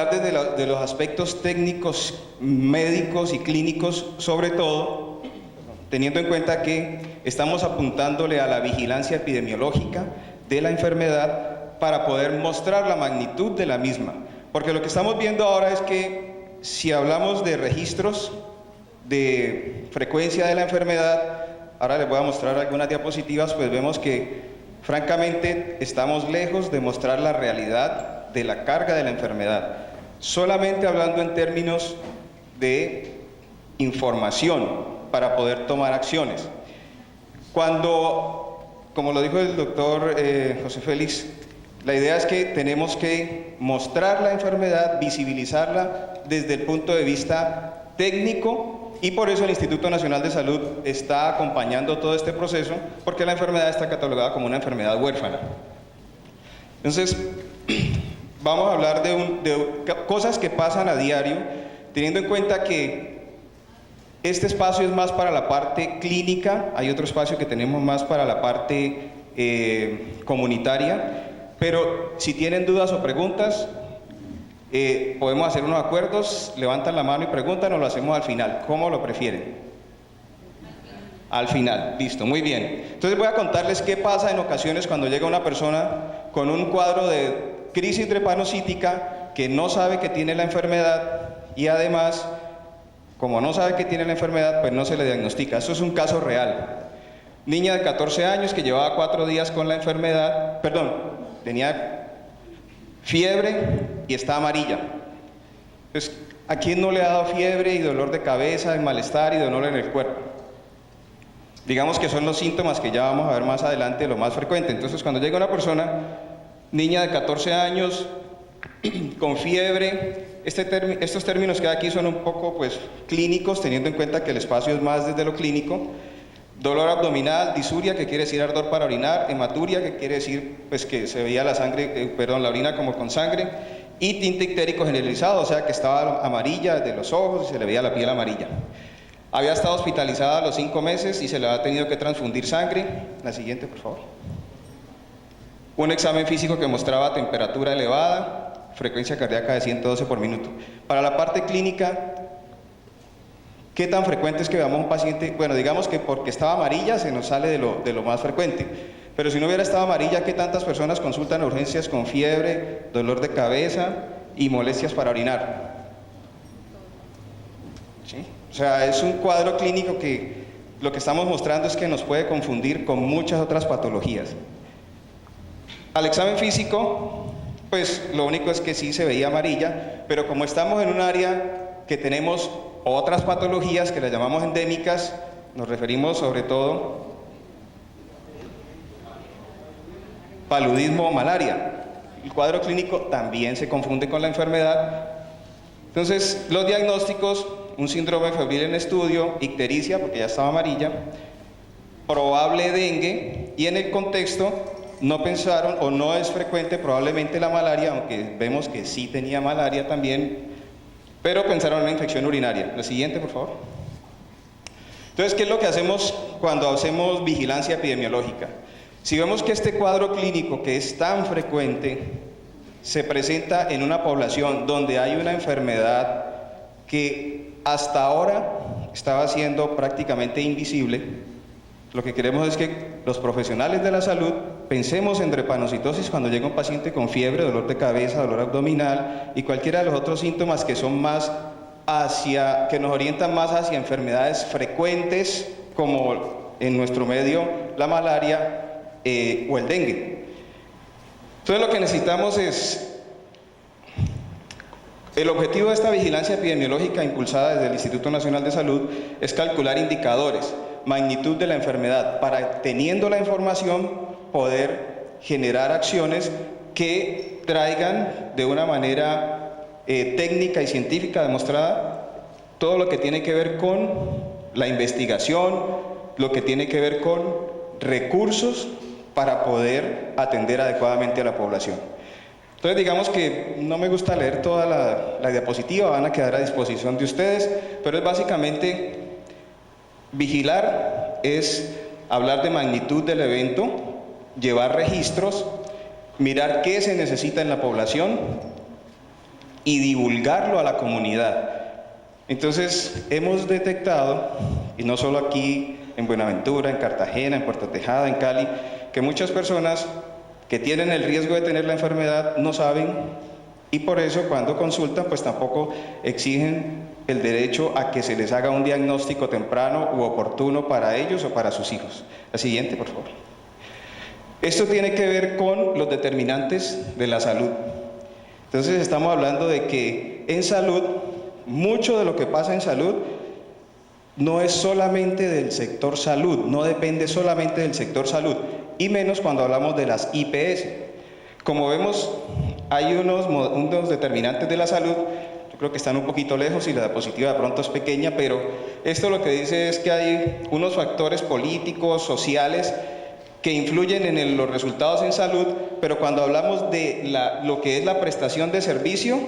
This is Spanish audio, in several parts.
hablar desde de los aspectos técnicos, médicos y clínicos, sobre todo, teniendo en cuenta que estamos apuntándole a la vigilancia epidemiológica de la enfermedad para poder mostrar la magnitud de la misma. Porque lo que estamos viendo ahora es que si hablamos de registros de frecuencia de la enfermedad, ahora les voy a mostrar algunas diapositivas, pues vemos que francamente estamos lejos de mostrar la realidad de la carga de la enfermedad, solamente hablando en términos de información para poder tomar acciones. Cuando, como lo dijo el doctor José Félix, la idea es que tenemos que mostrar la enfermedad, visibilizarla desde el punto de vista técnico, y por eso el Instituto Nacional de Salud está acompañando todo este proceso, porque la enfermedad está catalogada como una enfermedad huérfana. Entonces, vamos a hablar de cosas que pasan a diario, teniendo en cuenta que este espacio es más para la parte clínica, hay otro espacio que tenemos más para la parte comunitaria, pero si tienen dudas o preguntas, podemos hacer unos acuerdos, levantan la mano y preguntan, o lo hacemos al final. ¿Cómo lo prefieren? Al final, listo, muy bien. Entonces voy a contarles qué pasa en ocasiones cuando llega una persona con un cuadro de crisis drepanocítica que no sabe que tiene la enfermedad y además, como no sabe que tiene la enfermedad, pues no se le diagnostica. Esto es un caso real. Niña de 14 años que llevaba 4 días con la enfermedad, tenía fiebre y está amarilla. Entonces, ¿a quién no le ha dado fiebre y dolor de cabeza, y malestar y dolor en el cuerpo? Digamos que son los síntomas que ya vamos a ver más adelante, lo más frecuente. Entonces, cuando llega una persona, niña de 14 años, con fiebre, estos términos que hay aquí son un poco clínicos, teniendo en cuenta que el espacio es más desde lo clínico. Dolor abdominal, disuria, que quiere decir ardor para orinar, hematuria, que quiere decir que se veía la orina como con sangre, y tinte ictérico generalizado, o sea que estaba amarilla de los ojos y se le veía la piel amarilla. Había estado hospitalizada a los 5 meses y se le había tenido que transfundir sangre. La siguiente, por favor. Un examen físico que mostraba temperatura elevada, frecuencia cardíaca de 112 por minuto. Para la parte clínica, ¿qué tan frecuente es que veamos un paciente? Bueno, digamos que porque estaba amarilla se nos sale de lo más frecuente, pero si no hubiera estado amarilla, ¿qué tantas personas consultan a urgencias con fiebre, dolor de cabeza y molestias para orinar? ¿Sí? O sea, es un cuadro clínico que lo que estamos mostrando es que nos puede confundir con muchas otras patologías. Al examen físico, pues lo único es que sí se veía amarilla, pero como estamos en un área que tenemos otras patologías que las llamamos endémicas, nos referimos sobre todo paludismo o malaria. El cuadro clínico también se confunde con la enfermedad. Entonces, los diagnósticos, un síndrome febril en estudio, ictericia, porque ya estaba amarilla, probable dengue, y en el contexto no pensaron, o no es frecuente probablemente la malaria, aunque vemos que sí tenía malaria también, pero pensaron en una infección urinaria. La siguiente, por favor. Entonces, ¿qué es lo que hacemos cuando hacemos vigilancia epidemiológica? Si vemos que este cuadro clínico, que es tan frecuente, se presenta en una población donde hay una enfermedad que hasta ahora estaba siendo prácticamente invisible, lo que queremos es que los profesionales de la salud pensemos en drepanocitosis cuando llega un paciente con fiebre, dolor de cabeza, dolor abdominal y cualquiera de los otros síntomas que son que nos orientan más hacia enfermedades frecuentes, como en nuestro medio la malaria o el dengue. Entonces, lo que necesitamos es, el objetivo de esta vigilancia epidemiológica impulsada desde el Instituto Nacional de Salud es calcular indicadores, magnitud de la enfermedad, para, teniendo la información, poder generar acciones que traigan de una manera técnica y científica demostrada todo lo que tiene que ver con la investigación, lo que tiene que ver con recursos para poder atender adecuadamente a la población. Entonces, digamos que no me gusta leer toda la diapositiva, van a quedar a disposición de ustedes, pero es básicamente vigilar, es hablar de magnitud del evento, llevar registros, mirar qué se necesita en la población, y divulgarlo a la comunidad. Entonces, hemos detectado, y no solo aquí en Buenaventura, en Cartagena, en Puerto Tejada, en Cali, que muchas personas que tienen el riesgo de tener la enfermedad no saben, y por eso cuando consultan pues tampoco exigen el derecho a que se les haga un diagnóstico temprano u oportuno para ellos o para sus hijos. La siguiente, por favor. Esto tiene que ver con los determinantes de la salud. Entonces estamos hablando de que en salud, mucho de lo que pasa en salud no es solamente del sector salud, no depende solamente del sector salud, y menos cuando hablamos de las IPS. Como vemos, hay unos determinantes de la salud, yo creo que están un poquito lejos y la diapositiva de pronto es pequeña, pero esto lo que dice es que hay unos factores políticos, sociales, que influyen en los resultados en salud, pero cuando hablamos de lo que es la prestación de servicios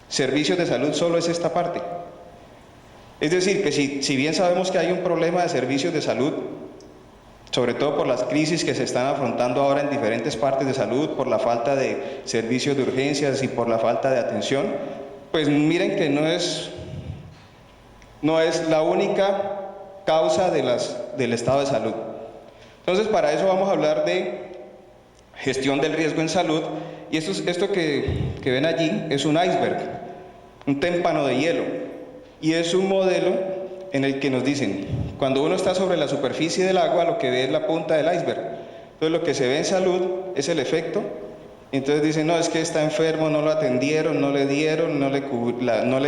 de salud, solo es esta parte. Es decir, que si bien sabemos que hay un problema de servicios de salud, sobre todo por las crisis que se están afrontando ahora en diferentes partes de salud, por la falta de servicios de urgencias y por la falta de atención, pues miren que no es la única causa del estado de salud. Entonces, para eso vamos a hablar de gestión del riesgo en salud, y esto que ven allí es un iceberg, un témpano de hielo, y es un modelo en el que nos dicen, cuando uno está sobre la superficie del agua, lo que ve es la punta del iceberg. Entonces lo que se ve en salud es el efecto. Entonces dicen, no, es que está enfermo, no lo atendieron, no le dieron, no le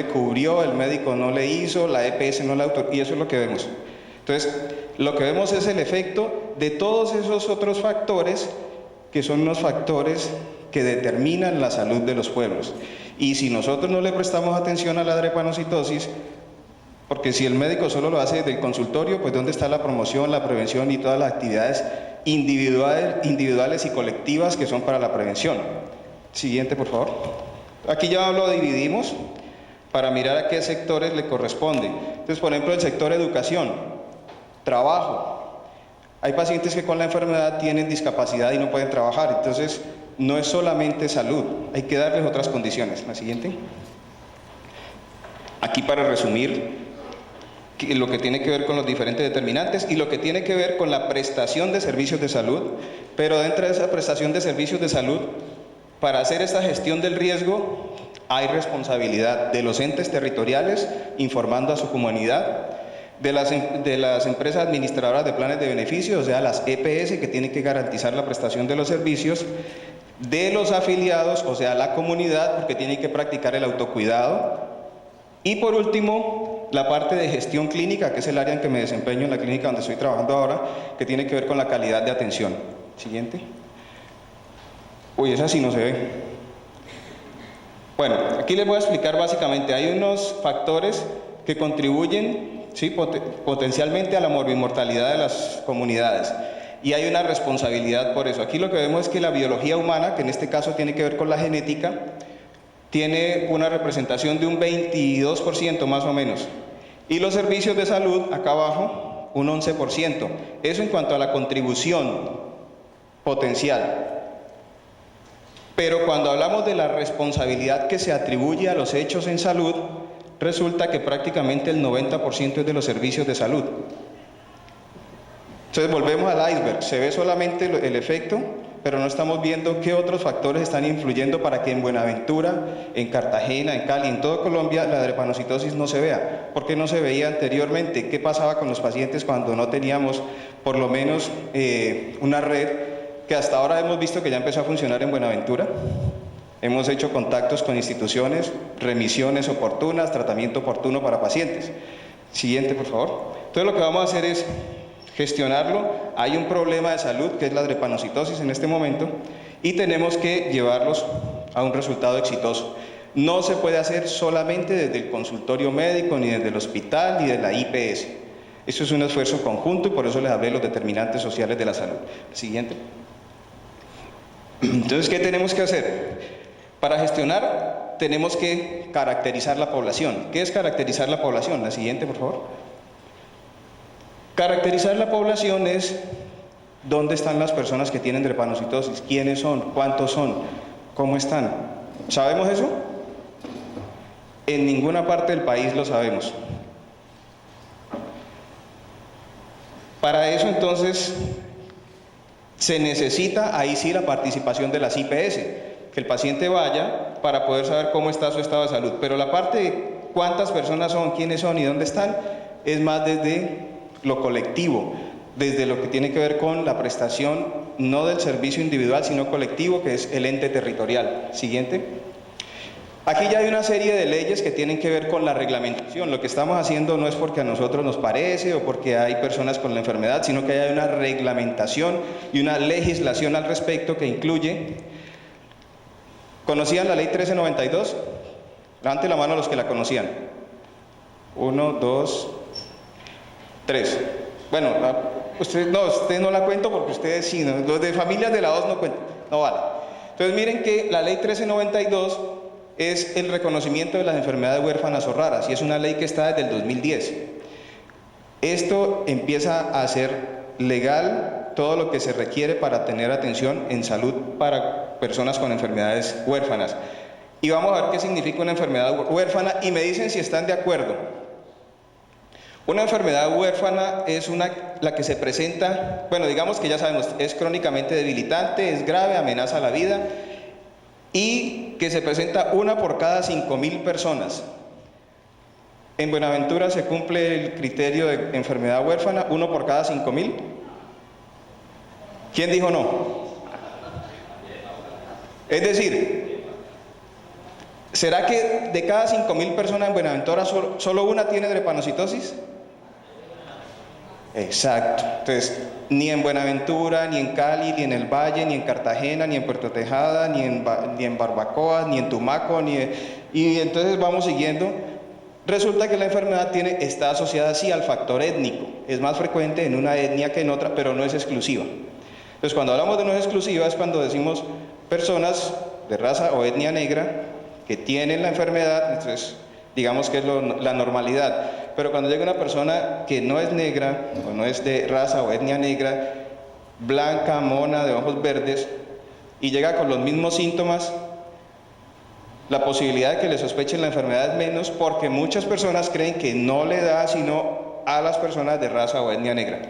cubrió, el médico no le hizo, la EPS no la autorizó, y eso es lo que vemos. Entonces, lo que vemos es el efecto de todos esos otros factores, que son unos factores que determinan la salud de los pueblos. Y si nosotros no le prestamos atención a la drepanocitosis, porque si el médico solo lo hace desde el consultorio, pues ¿dónde está la promoción, la prevención y todas las actividades individuales y colectivas que son para la prevención? Siguiente, por favor. Aquí ya lo dividimos para mirar a qué sectores le corresponde. Entonces, por ejemplo, el sector educación, trabajo. Hay pacientes que con la enfermedad tienen discapacidad y no pueden trabajar, entonces no es solamente salud, hay que darles otras condiciones. La siguiente. Aquí para resumir, lo que tiene que ver con los diferentes determinantes y lo que tiene que ver con la prestación de servicios de salud, pero dentro de esa prestación de servicios de salud, para hacer esta gestión del riesgo, hay responsabilidad de los entes territoriales informando a su comunidad, de las empresas administradoras de planes de beneficio, o sea, las EPS, que tienen que garantizar la prestación de los servicios, de los afiliados, o sea, la comunidad, porque tienen que practicar el autocuidado, y por último, la parte de gestión clínica, que es el área en que me desempeño en la clínica donde estoy trabajando ahora, que tiene que ver con la calidad de atención. Siguiente. Uy, esa sí no se ve. Bueno, aquí les voy a explicar básicamente, hay unos factores que contribuyen, ¿sí?, potencialmente a la morbimortalidad de las comunidades, y hay una responsabilidad por eso. Aquí lo que vemos es que la biología humana, que en este caso tiene que ver con la genética, tiene una representación de un 22% más o menos, y los servicios de salud, acá abajo, un 11%. Eso en cuanto a la contribución potencial. Pero cuando hablamos de la responsabilidad que se atribuye a los hechos en salud, resulta que prácticamente el 90% es de los servicios de salud. Entonces volvemos al iceberg, se ve solamente el efecto, pero no estamos viendo qué otros factores están influyendo para que en Buenaventura, en Cartagena, en Cali, en toda Colombia, la drepanocitosis no se vea. ¿Por qué no se veía anteriormente? ¿Qué pasaba con los pacientes cuando no teníamos por lo menos una red que hasta ahora hemos visto que ya empezó a funcionar en Buenaventura? Hemos hecho contactos con instituciones, remisiones oportunas, tratamiento oportuno para pacientes. Siguiente, por favor. Entonces lo que vamos a hacer es gestionarlo. Hay un problema de salud que es la drepanocitosis en este momento y tenemos que llevarlos a un resultado exitoso. No se puede hacer solamente desde el consultorio médico, ni desde el hospital, ni de la IPS. Eso es un esfuerzo conjunto y por eso les hablé de los determinantes sociales de la salud. Siguiente. Entonces, ¿qué tenemos que hacer? Para gestionar tenemos que caracterizar la población. ¿Qué es caracterizar la población? La siguiente, por favor. Caracterizar la población es dónde están las personas que tienen drepanocitosis, quiénes son, cuántos son, cómo están. ¿Sabemos eso? En ninguna parte del país lo sabemos. Para eso entonces se necesita ahí sí la participación de las IPS, que el paciente vaya para poder saber cómo está su estado de salud. Pero la parte de cuántas personas son, quiénes son y dónde están, es más desde lo colectivo, desde lo que tiene que ver con la prestación, no del servicio individual, sino colectivo, que es el ente territorial. Siguiente. Aquí ya hay una serie de leyes que tienen que ver con la reglamentación. Lo que estamos haciendo no es porque a nosotros nos parece o porque hay personas con la enfermedad, sino que hay una reglamentación y una legislación al respecto que incluye. ¿Conocían la ley 1392? Levanten la mano los que la conocían. 1, 2, 3. Bueno, ustedes no la cuento porque ustedes sí, ¿no? Los de familias de la OS no cuentan, no vale. Entonces miren que la ley 1392 es el reconocimiento de las enfermedades huérfanas o raras y es una ley que está desde el 2010. Esto empieza a ser legal todo lo que se requiere para tener atención en salud para personas con enfermedades huérfanas. Y vamos a ver qué significa una enfermedad huérfana y me dicen si están de acuerdo. Una enfermedad huérfana es la que se presenta, bueno, digamos que ya sabemos, es crónicamente debilitante, es grave, amenaza la vida y que se presenta una por cada 5.000 personas. En Buenaventura se cumple el criterio de enfermedad huérfana, uno por cada 5.000. ¿Quién dijo no? Es decir, ¿será que de cada 5.000 personas en Buenaventura solo una tiene drepanocitosis? Exacto. Entonces, ni en Buenaventura, ni en Cali, ni en el Valle, ni en Cartagena, ni en Puerto Tejada, ni en Barbacoa, ni en Tumaco, y entonces vamos siguiendo. Resulta que la enfermedad está asociada sí al factor étnico. Es más frecuente en una etnia que en otra, pero no es exclusiva. Entonces, cuando hablamos de no es exclusiva es cuando decimos personas de raza o etnia negra que tienen la enfermedad, entonces digamos que es la normalidad. Pero cuando llega una persona que no es negra, o no es de raza o etnia negra, blanca, mona, de ojos verdes, y llega con los mismos síntomas, la posibilidad de que le sospechen la enfermedad es menos porque muchas personas creen que no le da sino a las personas de raza o etnia negra.